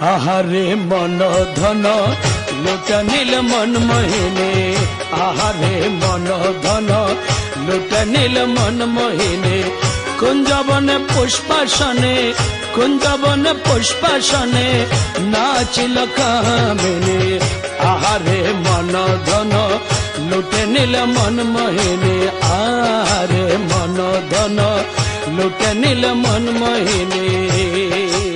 आहारे मन धन लुटा नील मन मोहिनी आहारे मन धन लुटा नील मन मोहिनी कुंजवन पुष्पासने कुंजवन पुष्पासने नाचिल कामिनी आहारे मन धन लुटे नील मन मोहिनी आहारे मन धन लुटे नील मन मोहिनी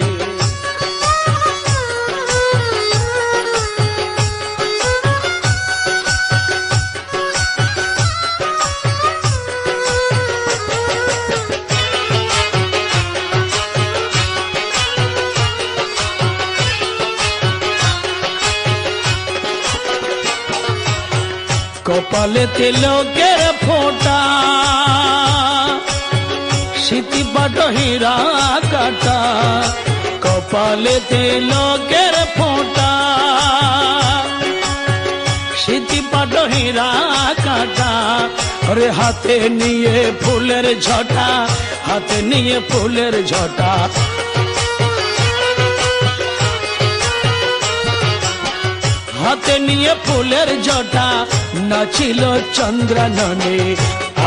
कपाले तिलकेर फोटा सीति पाट हीरा काटा कपाले तिलकेर फोटा सीति पाट हीरा काटा अरे हाथे निये फुलेर झटा हाथे निये फुलेर झटा हाथे निये फुलेर झटा नाचिल चंद्रानने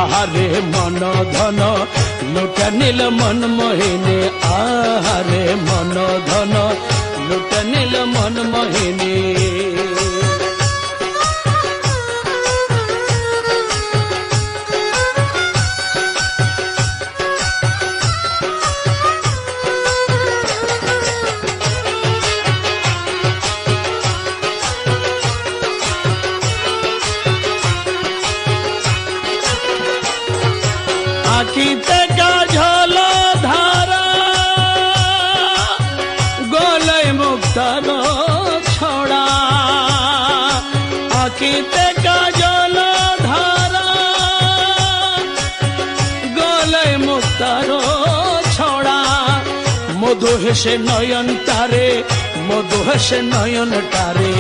आहारे मन धन लुटा नील मन मोहिनी आहारे मन धन लुटा नील मन मोहिनी आखिते काजल धारा गले मुक्तार छड़ा आखिते काजल धारा गले मुक्तार छड़ा मधु हेसे नयन तारे मधु हेसे नयन तारे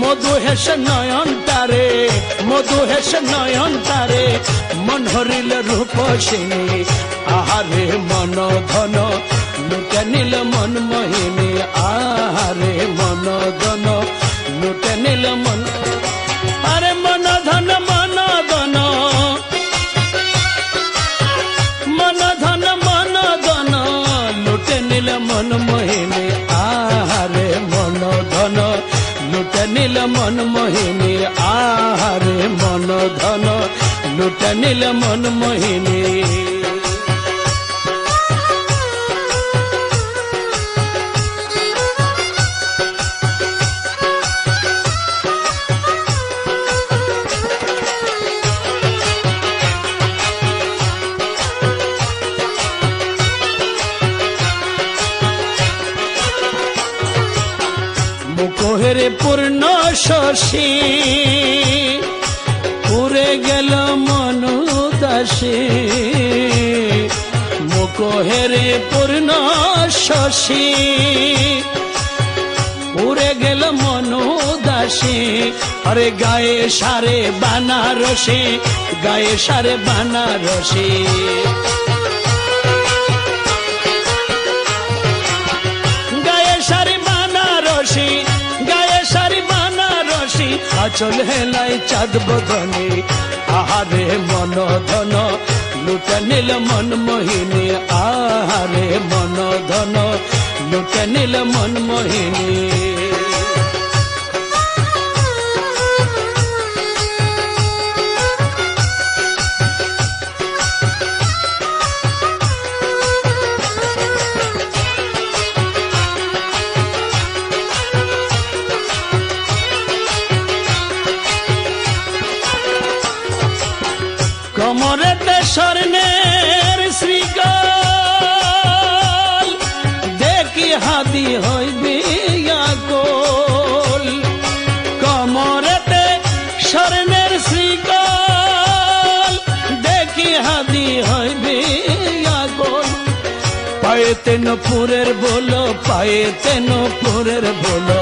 मधु हेस नयन तारे मधु हेस नयन तारे मन हरिल रूपसिनी आहारे मन धन लुटा नील मन मोहिनी आहारे मन धन लुटा नील मन अरे मन धन मन धन मन धन मन धन लुटे नील मन मोहिनी आहारे मन धन लुटा नील मन मोहिनी आहारे मन धन लुटा नील मन मोहिनी मुकोहेरे पूर्ण शशि पुरे गेल मन दासी मुकोहेरे पूर्ण शशि पुरे गेल मन दासी अरे गाये सारे बनारसी गाये सारे बनारसी आचल हेलाई चाँद बदनी आहारे मन धन लुटा नील मन मोहिनी आहारे मन धन लुटा नील मन मोहिनी कमरते स्वर्णेर श्रीकाल देखी हाथी हईबे गोल कमरते स्वर्णेर श्रीकाल देखी हाथी हईबे गोल पाए तेन पुरेर बोलो पाए तेन पुरेर बोलो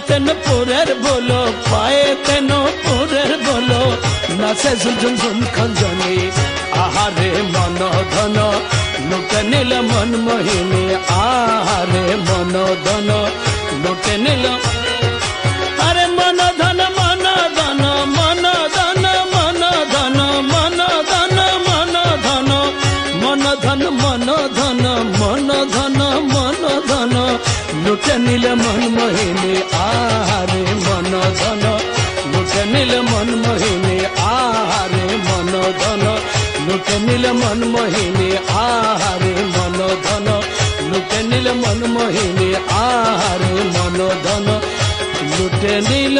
तेन पुरेर बोलो पाए तेन पुरेर बोलो সে ঝুনঝুন ঝুন খঞ্জনি আহারে মন ধন লুটে নিল মন মোহিনী আহারে মন ধন লুটে নিল আরে মন ধন মন ধন মন ধন মন ধন মন ধন মন ধন মন ধন মন ধন মন ধন মন ধন লুটে নিল মন মোহিনী আহারে মন ধন লুটে নিল মন মোহিনী আহারে মন ধন লুটে নিল মন মোহিনী আহারে মন ধন লুটে নিল মন মোহিনী আহারে মন ধন লুটে নিল